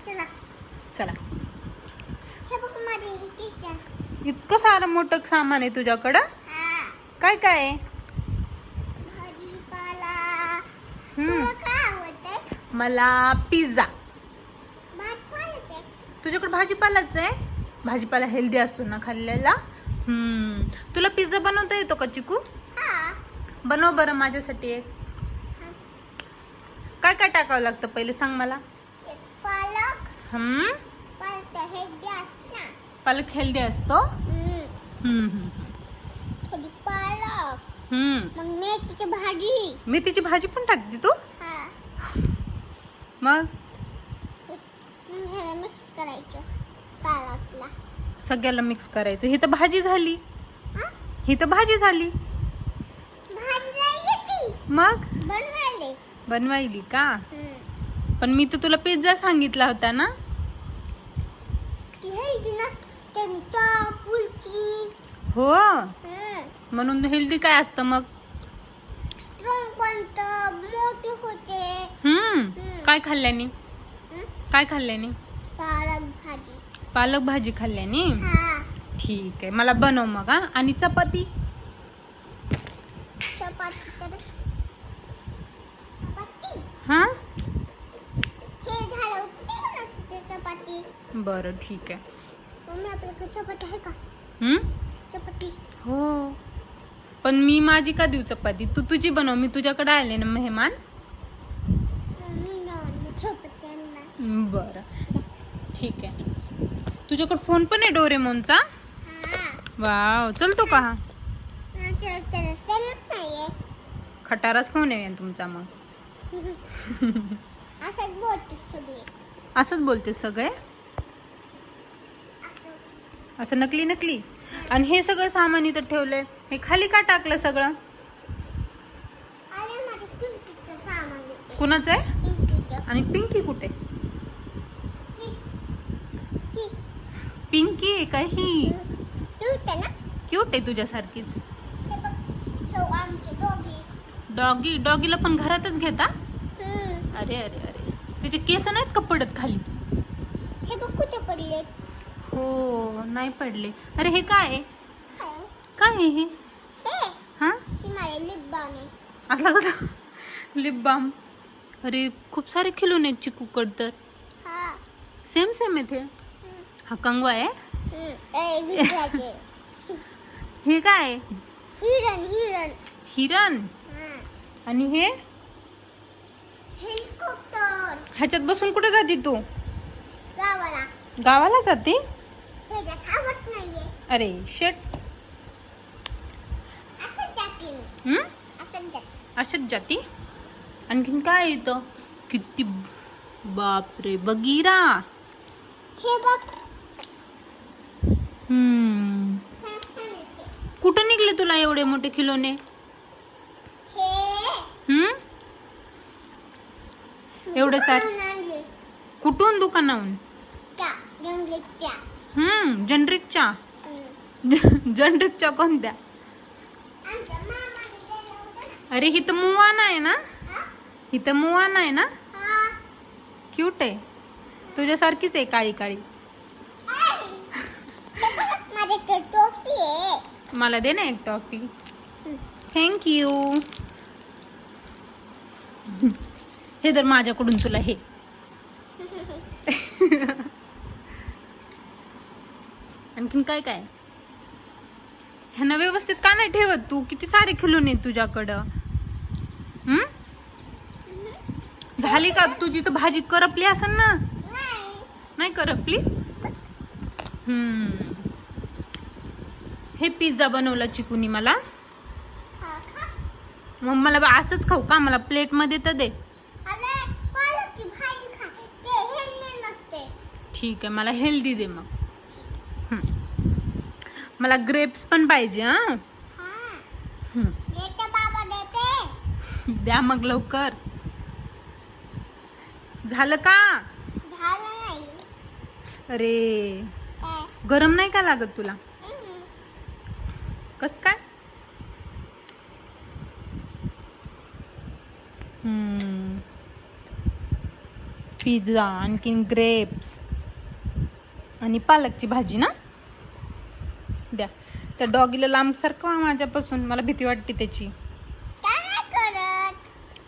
चला चला. हे बघ माझे किचन. इतकं सारं मोठं सामान आहे तुझ्याकडं. हा काय काय आहे? भाजीपाला. हम्म. तुला काय आवडते? मला पिझ्झा. भाजीपालाच आहे. तुझ्याकडे भाजीपालाच आहे. भाजीपाला हेल्दी असतो ना खाल्लेला. तुला पिझ्झा बनवता येतो का चिकू? हा बनव बरं माझ्यासाठी एक. काय काय टाकावं लागतं पहिले सांग मला. एक पालक. पालक हे जास्त ना. पालक हेल्दी असतो. थोडी पालक. मग मेथीची भाजी. मेथीची भाजी पण टाकते तू? हा मग मग ह्याला मिक्स करायचं पालकला. सगळ्याला मिक्स करायचं. ही तर भाजी झाली. हा? ही तर भाजी झाली. भाजी नाही येते मग बनवायले. बनवायली का? पण मी तर तुला पिझ्झा सांगितला होता ना. हेल्दी ना त्यांचा फुलकी. हो म्हणून हेल्दी काय असतं मग? स्ट्रॉंग बनतं, मोठे होते. काय खाल्ल्याने? काय खाल्ल्याने? पालक भाजी. पालक भाजी खाल्ल्याने. हा ठीक आहे मला बनव मग. हा आणि चपाती. चपाती तर चपाती हा हे झालं होतं ते बनवत होते चपाती. बरं ठीक आहे. मम्मी आपल्याकडे चपाती आहे का? चपाती. हो पण मी माझी का देऊ चपाती? तू तुझी बनव. मी तुझ्याकडे आले ना मेहमान. चपाती आणणार. बरं ठीक आहे. तुझ्याकडे फोन पण आहे डोरेमोनचा? हा वाव चलतो का हा? त्याला सेलच नाहीये. खटाराच फोन आहे तुमचा मग. असंच बोलते सगळे. असंच बोलते सगळे. असं असं नकली नकली. आणि हे सगळं सामान इथं ठेवलंय. हे खाली का टाकलं सगळं? अरे माझं पिंकीचं सामान येते. कुणाचं आहे? पिंकीचं. आणि पिंकी कुठे? ही पिंकी आहे का ही? क्यूट आहे ना. क्यूट आहे तुझ्यासारखीच. हे बघ हे आमचे दोघी. डॉगीला पण घरातच घेता? अरे अरे अरे त्याचे केस नाहीत का पडत खाली? हे बघ कुठे पडले. हो नाही पडले. अरे हे काय आहे? हे काय आहे हे? हा ही माझे लिप बाम आहे. असला कसा लिप बाम? अरे खूप सारे खिलून आहेत चिकूकड तर. हा सेम सेम आहे ते. हा कंगवा आहे. ए विचारायचे. हे काय आहे? हिरण हिरण. हिरण. आणि हे हेलिकॉप्टर. ह्याच्यात बसून कुठे जाते तू? गावाला. गावाला जाते? ह्याच्यात आवडत नाहीये. अरे शेट. असंच जाते मी. असंच जाते. अशाच जाती. आणखीन काय येतं? किती बापरे बगीरा. हे बघ हम्म सॅमसंग येते. कुठं निघले तुला एवढे मोठे खिलोने? हे एवढे सारे दुकानावरून आणले. कुठून दुकानाहून? त्या जंगलीच्या. जनरिकच्या. जनरिकच्या कोणत्या? आमच्या मामाने दिलं होतं ना. अरे ही तर मुवाना आहे ना? हा? ही तर मुवाना आहे ना? हा. क्यूट आहे. तुझ्यासारखीच आहे काळी काळी. हे बघ, माझ्याकडे टोपी आहे. मला दे ना एक टॉफी. थँक्यू. हे तर माझ्याकडून तुला हे. आणखीन काय काय? ह्यांना व्यवस्थित का नाही ठेवत तू? किती सारे खिलून तुझ्याकडं. झाली का तुझी तर भाजी करपली असेल ना? नाही. नाही करपली. हे पिझ्झा बनवला चिकूनी मला. हा खा. मग मला असंच खाऊ का? मला प्लेट मध्ये तर दे. अरे पालकची भाजी खा. ते हेल्दी नसते. ठीक आहे मला हेल्दी दे मग. मला ग्रेप्स पण पाहिजे. हा देते बाबा देते. द्या मग लवकर. झालं का? झालं नाही. अरे काय? गरम नाही का लागत तुला? कस काय? पिझ्झा, आणखीन ग्रेप्स आणि पालकची भाजी ना. द्या त्या डॉगीला लांब सरकवा माझ्यापासून, मला भीती वाटते त्याची. काय नाही करत.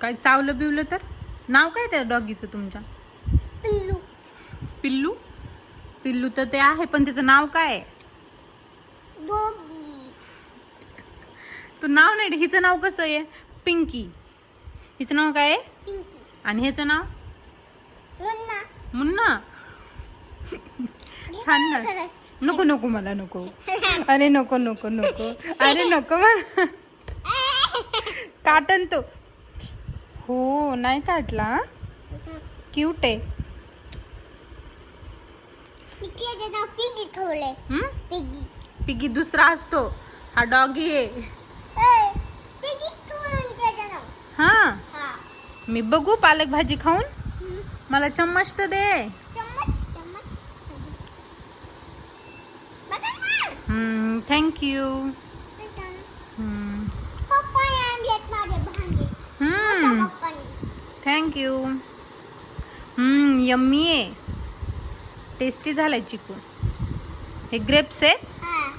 काय चावलं बिवलं तर. नाव काय त्या डॉगीचं तुमच्या? पिल्लू. पिल्लू. पिल्लू तर ते आहे, पण त्याचं नाव काय आहे? डॉगी. तू नाव नाही, हिचं नाव कसं आहे? पिंकी. हिचं नाव काय आहे? पिंकी. आणि ह्याचं नाव? मुन्ना. मुन्ना. छान ना. काय करत? नको नको मला नको. अरे नको नको नको. अरे नको मला. काटन तो. हो नाही काटला. क्यूट आहे. पिग्गीचं नाव पिग्गी ठेवलंय. पिग्गी. पिगी दुसरा असतो, हा डॉगी आहे. पिग्गी ठेवलं त्याचं नाव. हा हा. मी बघू पालक भाजी खाऊन. मला चम्मच तर दे. चम्मच चम्मच. बघा ना. थँक्यू. पप्पाने आणलेत माझे भांडे. मोठ्या पप्पाने. थँक्यू. यम्मी आहे. टेस्टी झालाय चिकू. हे ग्रेप्स आहे. हा.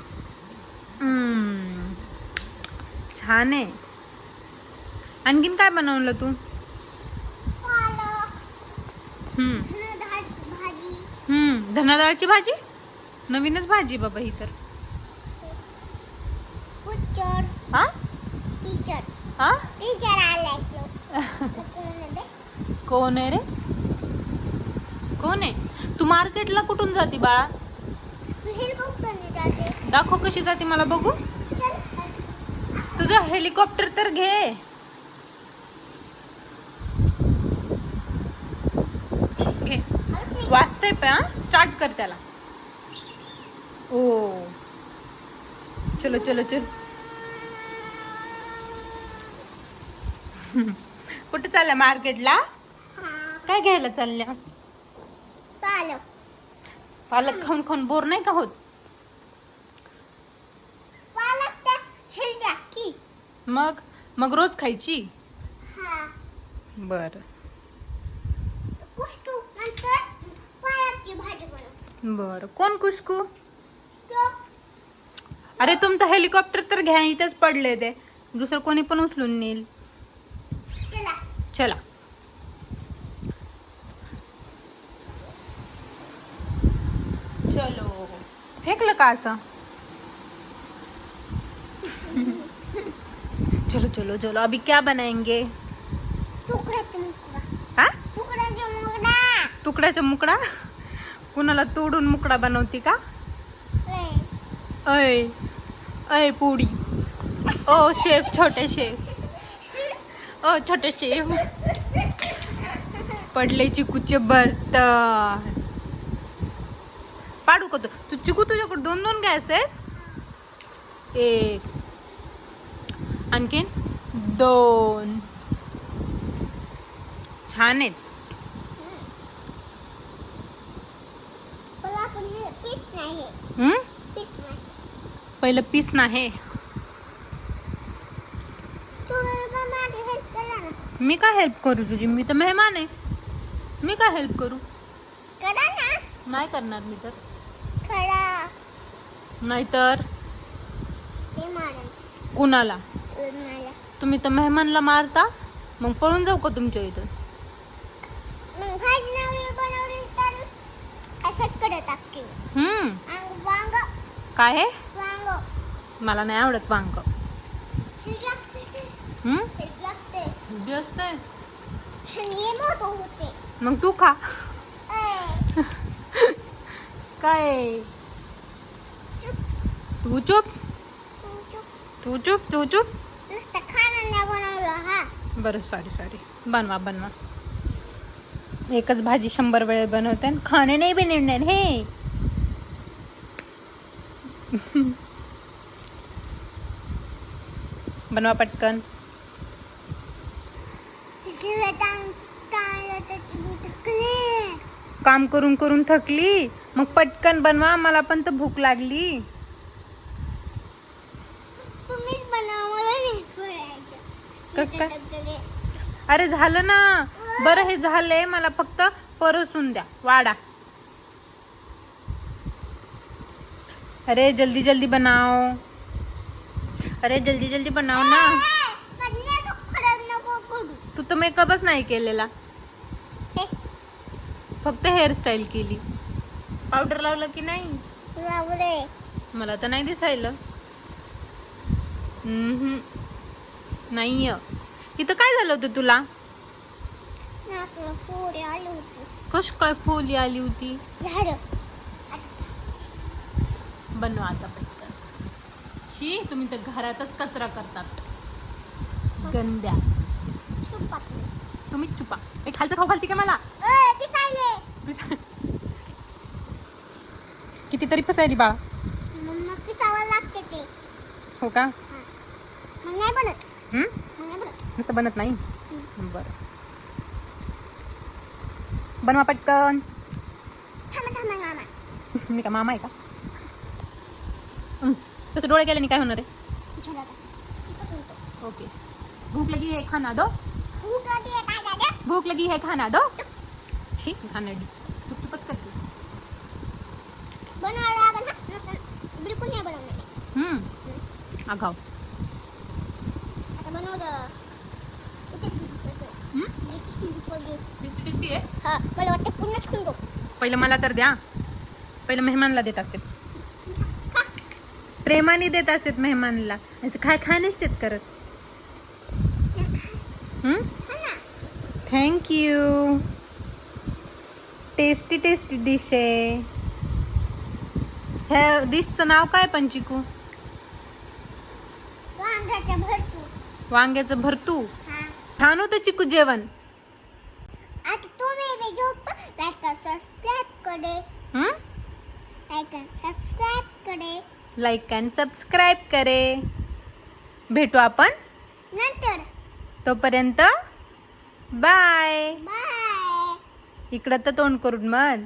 छान आहे. आणखीन काय बनवलं तू? पालक. धनधाळची भाजी. धनादाळची भाजी. नवीनच भाजी बाबा ही तर. टीचर. हा टीचर. हा टीचर आलाय तो. कोण दे? कोण आहे रे? कोण आहे? तू मार्केटला कुठून जाती बाळा? हेलिकॉप्टरने जाते. दाखव कशी जाते मला बघू. चल. तुझं हेलिकॉप्टर तर घे. घे. वाजतंय पण. स्टार्ट कर त्याला. ओ चलो चलो चलो. कुठे चालल्या? मार्केटला. काय घ्यायला चालल्या? पालक. पालक खाऊन खाऊन बोर नाही का होत? पालक तर हेल्दी असती. मग मग रोज खायची. हा. बर कुष्टू नंतर पालकची भाजी बनव. बर. कोण कुशकू? तो अरे तुमचं हेलिकॉप्टर तर घ्या, इथेच पडले ते. दुसरं कोणी पण उचलून नेईल. चला. चला. चलो. फेकलं का असं? चलो चलो चलो. अभी क्या बनाएंगे? तुकड्याचा मुकडा. हा तुकड्याचा मुकडा. तुकड्याचा मुकडा. कुणाला तोडून मुकडा बनवती का? अय अय पोडी. ओ शेफ, छोटे शेफ. ओ छोटे शेफ. पडले चिकूचे बर्तन. पाडू का तू? चिकू तुझ्याकडे 2-2 गॅस आहेत. 1 आणखीन 2. छान आहेत. मला पण हे पीस नाही. पीस नाही. पहिलं पीस नाही. तुम्ही पण माझी हेल्प करा ना. मी काय हेल्प करू तुझी? मी तर मेहमान आहे. मी काय हेल्प करू? करा ना. नाही करणार मी तर. खरा. नाहीतर हे मारण. कुणाला? मला. तुम्ही तर मेहमानला मारता. मग पळून जाऊ का तुमच्या इथून? मग भाजी नवरी बनवली तर असंच करत असते. वांग. काय आहे? वांग. मला नाही आवडत वांग. शिजलं असते ते. शिजलं असते. उडी असते. हे मोठं होते. मग तू खा. ए. काय? चुप. तू चुप. चुप. तू चुप. तू चुप. नुसतं खाणं नाही बनवलं. हा. बरं सॉरी. बनवा बनवा. एकच भाजी 100 वेळे बनवते आणि खाणे नाही बनवणार हे. बनवा पटकन. काम करून करून थकली. मग पटकन बनवा. मला पण तर भूक लागली. तुम्हीच बनवा. मला नाही सोडायचं. कस काय? अरे झालं ना. बरं हे झालंय, मला फक्त परसून द्या वाडा. अरे जल्दी जल्दी बनाओ, अरे जल्दी जल्दी बनाओ ना. तू तर मेकअपच नाही केलेला, फक्त हेअरस्टाईल केली. पावडर लावलं की नाही? मला तर नाही दिसायलं. नाही. इथं काय झालं होतं तुला? कश काय फोली आली होती? बनवा आता पटकन. शी, तुम्ही तर घरातच कचरा करतात गंद्या. तुम्ही चुपा. खालचं खाऊ घालती का मला? कितीतरी फसायली बाळा. हो का? नुसतं बनत नाही. बरं, बनवा पटकन. मी का मामा आहे का? तसं डोळे गेल्याने काय होणार आहे? ओके. भूक लगी है खाना दो. भूक लगी है खाना दो. शी खानडी चुपचुपच करते. बिलकुल नाही बनवणार. आगाव. आता बनवलं. टेस्टी आहे. हा, मला वाटतं पूर्णच खाऊन जाऊ. पहिलं मला तर द्या. पहिलं मेहमानला देत असते, प्रेमाने देत असतात मेहमानला. असं काय नसतात करत. थँक्यू. टेस्टी टेस्टी डिश आहे. ह्या डिशचं नाव काय पंचिकू? वांग्याचं भरतू. छान होतं चिकू जेवण. आता तुम्ही भी झोप सबस्क्राइब लाईक अँड सबस्क्राईब करे. भेटू आपण नंतर. तोपर्यंत बाय. बाय. इकडं तर तोंड करून म्हण.